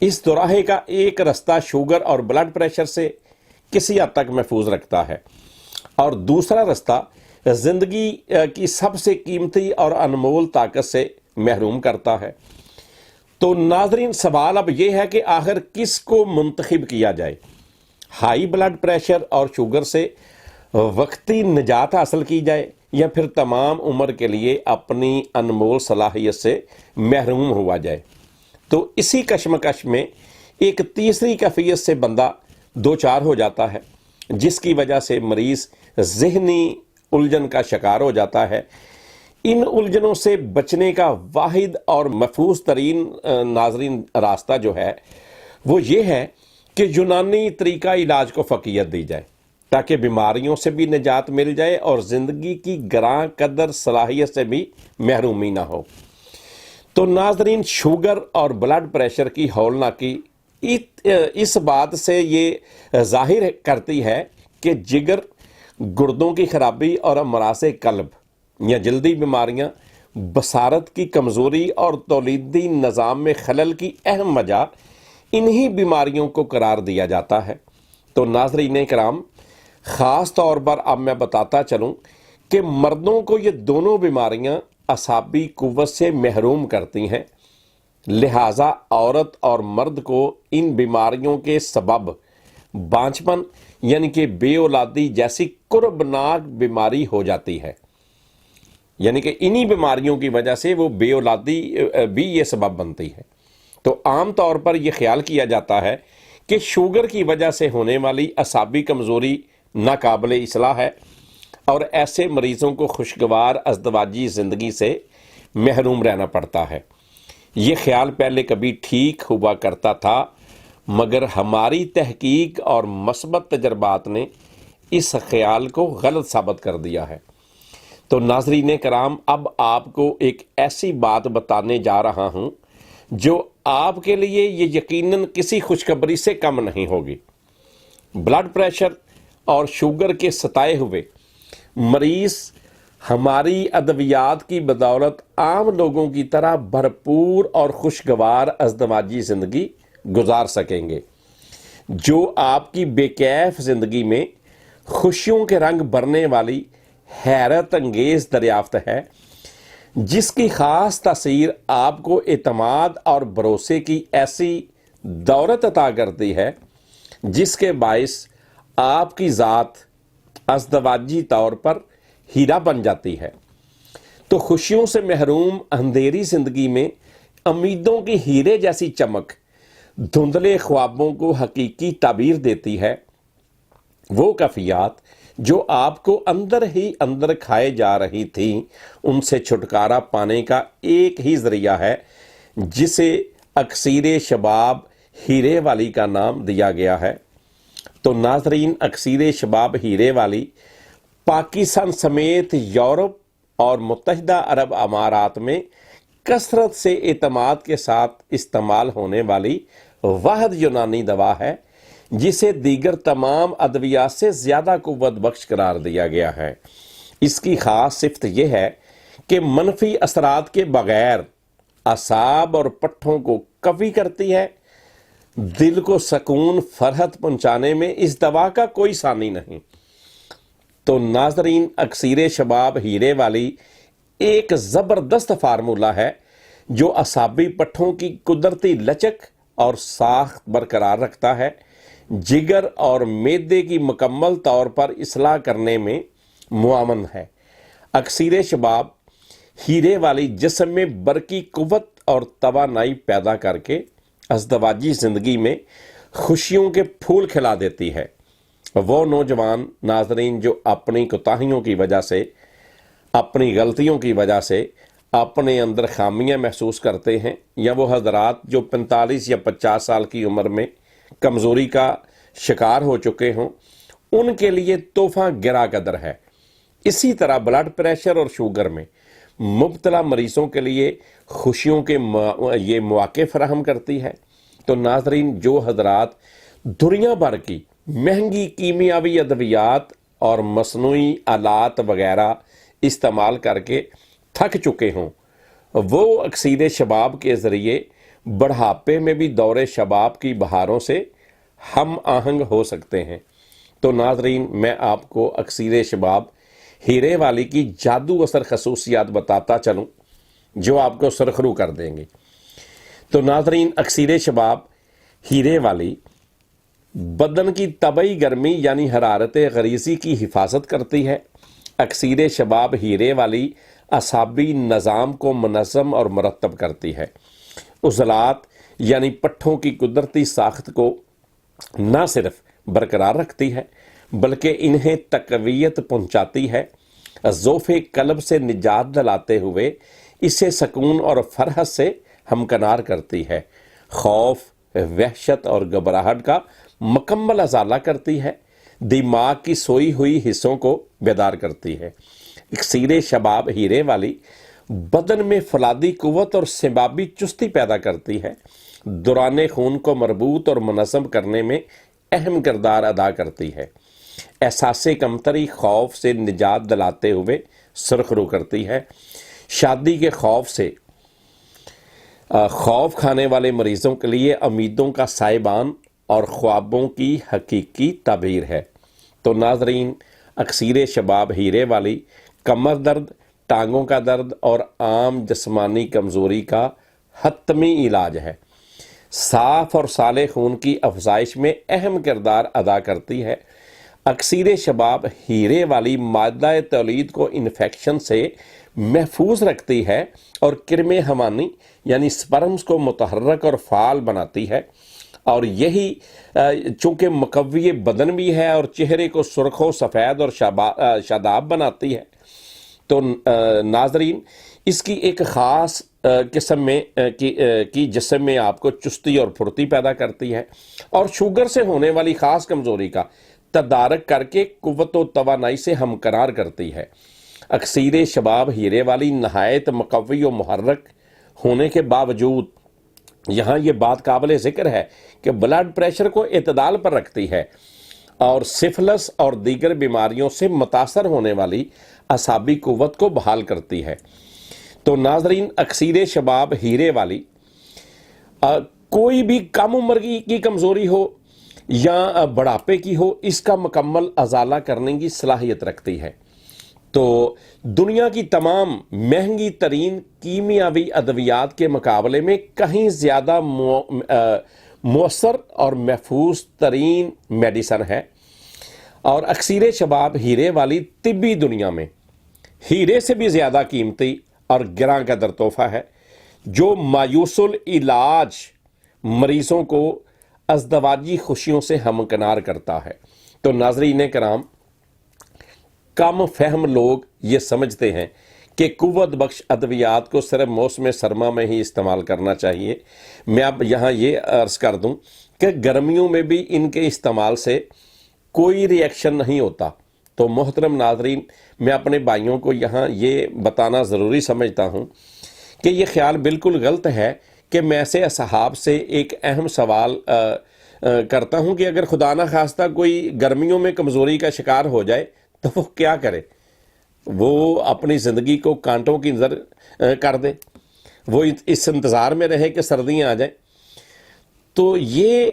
اس دوراہے کا ایک رستہ شوگر اور بلڈ پریشر سے کسی حد تک محفوظ رکھتا ہے، اور دوسرا رستہ زندگی کی سب سے قیمتی اور انمول طاقت سے محروم کرتا ہے۔ تو ناظرین، سوال اب یہ ہے کہ آخر کس کو منتخب کیا جائے؟ ہائی بلڈ پریشر اور شوگر سے وقتی نجات حاصل کی جائے، یا پھر تمام عمر کے لیے اپنی انمول صلاحیت سے محروم ہوا جائے؟ تو اسی کشمکش میں ایک تیسری کیفیت سے بندہ دوچار ہو جاتا ہے، جس کی وجہ سے مریض ذہنی الجھن کا شکار ہو جاتا ہے۔ ان الجھنوں سے بچنے کا واحد اور محفوظ ترین ناظرین راستہ جو ہے وہ یہ ہے کہ یونانی طریقہ علاج کو فوقیت دی جائے، تاکہ بیماریوں سے بھی نجات مل جائے اور زندگی کی گراں قدر صلاحیت سے بھی محرومی نہ ہو۔ تو ناظرین، شوگر اور بلڈ پریشر کی ہولناکی اس بات سے یہ ظاہر کرتی ہے کہ جگر، گردوں کی خرابی اور امراض قلب یا جلدی بیماریاں بصارت کی کمزوری اور تولیدی نظام میں خلل کی اہم وجہ انہی بیماریوں کو قرار دیا جاتا ہے۔ تو ناظرین کرام، خاص طور پر اب میں بتاتا چلوں کہ مردوں کو یہ دونوں بیماریاں اعصابی قوت سے محروم کرتی ہیں، لہٰذا عورت اور مرد کو ان بیماریوں کے سبب بانجھپن یعنی کہ بے اولادی جیسی کربناک بیماری ہو جاتی ہے، یعنی کہ انہی بیماریوں کی وجہ سے وہ بے اولادی بھی یہ سبب بنتی ہے۔ تو عام طور پر یہ خیال کیا جاتا ہے کہ شوگر کی وجہ سے ہونے والی اعصابی کمزوری ناقابل اصلاح ہے، اور ایسے مریضوں کو خوشگوار ازدواجی زندگی سے محروم رہنا پڑتا ہے۔ یہ خیال پہلے کبھی ٹھیک ہوا کرتا تھا، مگر ہماری تحقیق اور مثبت تجربات نے اس خیال کو غلط ثابت کر دیا ہے۔ تو ناظرین کرام، اب آپ کو ایک ایسی بات بتانے جا رہا ہوں جو آپ کے لیے یہ یقیناً کسی خوشخبری سے کم نہیں ہوگی۔ بلڈ پریشر اور شوگر کے ستائے ہوئے مریض ہماری ادویات کی بدولت عام لوگوں کی طرح بھرپور اور خوشگوار ازدواجی زندگی گزار سکیں گے، جو آپ کی بے کیف زندگی میں خوشیوں کے رنگ بھرنے والی حیرت انگیز دریافت ہے، جس کی خاص تاثیر آپ کو اعتماد اور بھروسے کی ایسی دولت عطا کرتی ہے جس کے باعث آپ کی ذات ازدواجی طور پر ہیرا بن جاتی ہے۔ تو خوشیوں سے محروم اندھیری زندگی میں امیدوں کی ہیرے جیسی چمک دھندلے خوابوں کو حقیقی تعبیر دیتی ہے۔ وہ کیفیات جو آپ کو اندر ہی اندر کھائے جا رہی تھیں، ان سے چھٹکارا پانے کا ایک ہی ذریعہ ہے، جسے اکسیر شباب ہیرے والی کا نام دیا گیا ہے۔ تو ناظرین، اکسیر شباب ہیرے والی پاکستان سمیت یورپ اور متحدہ عرب امارات میں کثرت سے اعتماد کے ساتھ استعمال ہونے والی واحد یونانی دوا ہے، جسے دیگر تمام ادویات سے زیادہ قوت بخش قرار دیا گیا ہے۔ اس کی خاص صفت یہ ہے کہ منفی اثرات کے بغیر اعصاب اور پٹھوں کو قوی کرتی ہے۔ دل کو سکون فرحت پہنچانے میں اس دوا کا کوئی ثانی نہیں۔ تو ناظرین، اکسیر شباب ہیرے والی ایک زبردست فارمولہ ہے جو اعصابی پٹھوں کی قدرتی لچک اور ساخت برقرار رکھتا ہے، جگر اور معدے کی مکمل طور پر اصلاح کرنے میں معاون ہے۔ اکسیر شباب ہیرے والی جسم میں برقی قوت اور توانائی پیدا کر کے ازدواجی زندگی میں خوشیوں کے پھول کھلا دیتی ہے۔ وہ نوجوان ناظرین جو اپنی کوتاہیوں کی وجہ سے، اپنی غلطیوں کی وجہ سے اپنے اندر خامیاں محسوس کرتے ہیں، یا وہ حضرات جو 45 یا 50 سال کی عمر میں کمزوری کا شکار ہو چکے ہوں، ان کے لیے تحفہ گرا قدر ہے۔ اسی طرح بلڈ پریشر اور شوگر میں مبتلا مریضوں کے لیے خوشیوں کے یہ مواقع فراہم کرتی ہے۔ تو ناظرین، جو حضرات دنیا بھر کی مہنگی کیمیاوی ادویات اور مصنوعی آلات وغیرہ استعمال کر کے تھک چکے ہوں، وہ اکسیر شباب کے ذریعے بڑھاپے میں بھی دور شباب کی بہاروں سے ہم آہنگ ہو سکتے ہیں۔ تو ناظرین، میں آپ کو اکسیر شباب ہیرے والی کی جادو اثر خصوصیات بتاتا چلوں جو آپ کو سرخرو کر دیں گے۔ تو ناظرین، اکسیر شباب ہیرے والی بدن کی طبعی گرمی یعنی حرارت غریزی کی حفاظت کرتی ہے۔ اکسیر شباب ہیرے والی اعصابی نظام کو منظم اور مرتب کرتی ہے۔ عضلات یعنی پٹھوں کی قدرتی ساخت کو نہ صرف برقرار رکھتی ہے بلکہ انہیں تقویت پہنچاتی ہے۔ ضعف قلب سے نجات دلاتے ہوئے اسے سکون اور فرحت سے ہمکنار کرتی ہے۔ خوف، وحشت اور گھبراہٹ کا مکمل ازالہ کرتی ہے۔ دماغ کی سوئی ہوئی حصوں کو بیدار کرتی ہے۔ اکسیر شباب ہیرے والی بدن میں فولادی قوت اور سبابی چستی پیدا کرتی ہے۔ دوران خون کو مربوط اور منظم کرنے میں اہم کردار ادا کرتی ہے۔ احساس کمتری، خوف سے نجات دلاتے ہوئے سرخرو کرتی ہے۔ شادی کے خوف سے خوف کھانے والے مریضوں کے لیے امیدوں کا سائبان اور خوابوں کی حقیقی تعبیر ہے۔ تو ناظرین، اکسیر شباب ہیرے والی کمر درد، ٹانگوں کا درد اور عام جسمانی کمزوری کا حتمی علاج ہے۔ صاف اور سالے خون کی افزائش میں اہم کردار ادا کرتی ہے۔ اکسیر شباب ہیرے والی مادہ تولید کو انفیکشن سے محفوظ رکھتی ہے اور کرم حمانی یعنی سپرمز کو متحرک اور فعال بناتی ہے، اور یہی چونکہ مقوی بدن بھی ہے اور چہرے کو سرخ و سفید اور شاداب بناتی ہے۔ تو ناظرین، اس کی ایک خاص قسم میں کی جسم میں آپ کو چستی اور پھرتی پیدا کرتی ہے اور شوگر سے ہونے والی خاص کمزوری کا تدارک کر کے قوت و توانائی سے ہمکنار کرتی ہے۔ اکسیر شباب ہیرے والی نہایت مقوی و محرک ہونے کے باوجود یہاں یہ بات قابل ذکر ہے کہ بلڈ پریشر کو اعتدال پر رکھتی ہے اور سفلس اور دیگر بیماریوں سے متاثر ہونے والی اعصابی قوت کو بحال کرتی ہے۔ تو ناظرین، اکسیر شباب ہیرے والی کوئی بھی کم عمر کی کمزوری ہو یا بڑھاپے کی ہو، اس کا مکمل ازالہ کرنے کی صلاحیت رکھتی ہے۔ تو دنیا کی تمام مہنگی ترین کیمیاوی ادویات کے مقابلے میں کہیں زیادہ مؤثر اور محفوظ ترین میڈیسن ہے، اور اکسیر شباب ہیرے والی طبی دنیا میں ہیرے سے بھی زیادہ قیمتی اور گراں قدر تحفہ ہے جو مایوس العلاج مریضوں کو ازدواجی خوشیوں سے ہمکنار کرتا ہے۔ تو ناظرین کرام، کم فہم لوگ یہ سمجھتے ہیں کہ قوت بخش ادویات کو صرف موسم سرما میں ہی استعمال کرنا چاہیے۔ میں اب یہاں یہ عرض کر دوں کہ گرمیوں میں بھی ان کے استعمال سے کوئی ری ایکشن نہیں ہوتا۔ تو محترم ناظرین، میں اپنے بھائیوں کو یہاں یہ بتانا ضروری سمجھتا ہوں کہ یہ خیال بالکل غلط ہے کہ میں ایسے اصحاب سے ایک اہم سوال کرتا ہوں کہ اگر خدا نہ خواستہ کوئی گرمیوں میں کمزوری کا شکار ہو جائے تو وہ کیا کرے؟ وہ اپنی زندگی کو کانٹوں کی نظر کر دے، وہ اس انتظار میں رہے کہ سردیاں آ جائیں۔ تو یہ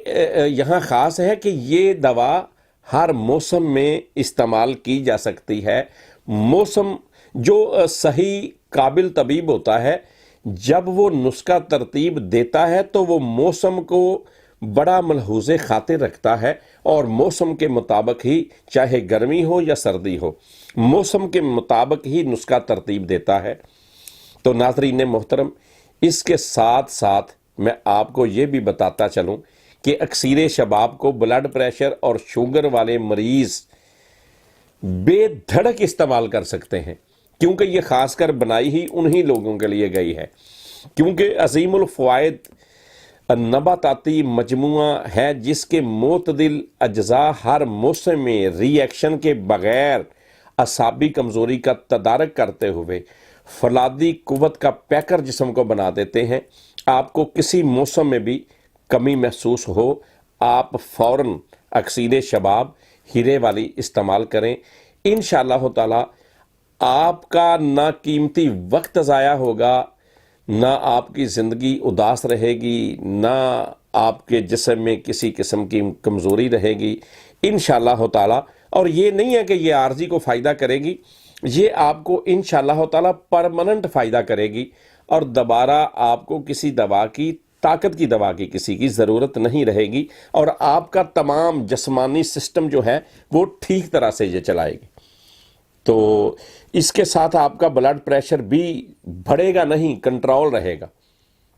یہاں خاص ہے کہ یہ دوا ہر موسم میں استعمال کی جا سکتی ہے۔ موسم جو صحیح قابل طبیب ہوتا ہے، جب وہ نسخہ ترتیب دیتا ہے تو وہ موسم کو بڑا ملحوظ خاطر رکھتا ہے اور موسم کے مطابق ہی، چاہے گرمی ہو یا سردی ہو، موسم کے مطابق ہی نسخہ ترتیب دیتا ہے۔ تو ناظرین محترم، اس کے ساتھ ساتھ میں آپ کو یہ بھی بتاتا چلوں کہ اکسیر شباب کو بلڈ پریشر اور شوگر والے مریض بے دھڑک استعمال کر سکتے ہیں، کیونکہ یہ خاص کر بنائی ہی انہی لوگوں کے لیے گئی ہے، کیونکہ عظیم الفوائد نباتاتی مجموعہ ہے جس کے معتدل اجزاء ہر موسم میں ری ایکشن کے بغیر اعصابی کمزوری کا تدارک کرتے ہوئے فولادی قوت کا پیکر جسم کو بنا دیتے ہیں۔ آپ کو کسی موسم میں بھی کمی محسوس ہو، آپ فوراً اکسیر شباب ہیرے والی استعمال کریں۔ انشاءاللہ تعالی آپ کا نہ قیمتی وقت ضائع ہوگا، نہ آپ کی زندگی اداس رہے گی، نہ آپ کے جسم میں کسی قسم کی کمزوری رہے گی انشاءاللہ تعالی۔ اور یہ نہیں ہے کہ یہ عارضی کو فائدہ کرے گی، یہ آپ کو انشاءاللہ تعالی پرماننٹ فائدہ کرے گی، اور دوبارہ آپ کو کسی دوا کی، طاقت کی دوا کی کسی کی ضرورت نہیں رہے گی، اور آپ کا تمام جسمانی سسٹم جو ہے وہ ٹھیک طرح سے یہ چلائے گی۔ تو اس کے ساتھ آپ کا بلڈ پریشر بھی بڑھے گا نہیں، کنٹرول رہے گا،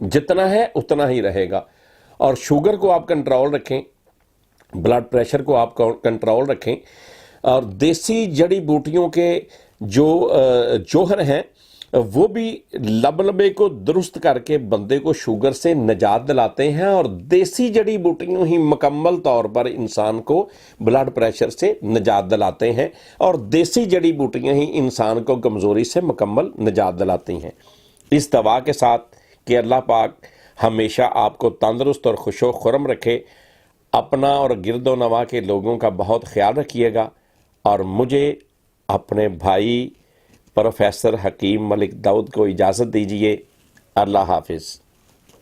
جتنا ہے اتنا ہی رہے گا۔ اور شوگر کو آپ کنٹرول رکھیں، بلڈ پریشر کو آپ کنٹرول رکھیں، اور دیسی جڑی بوٹیوں کے جو جوہر ہیں وہ بھی لبے کو درست کر کے بندے کو شوگر سے نجات دلاتے ہیں، اور دیسی جڑی بوٹیوں ہی مکمل طور پر انسان کو بلڈ پریشر سے نجات دلاتے ہیں، اور دیسی جڑی بوٹیاں ہی انسان کو کمزوری سے مکمل نجات دلاتی ہیں۔ اس دعا کے ساتھ کہ اللہ پاک ہمیشہ آپ کو تندرست اور خوش و خرم رکھے، اپنا اور گرد و نواح کے لوگوں کا بہت خیال رکھیے گا، اور مجھے اپنے بھائی پروفیسر حکیم ملک داؤد کو اجازت دیجیے۔ اللہ حافظ۔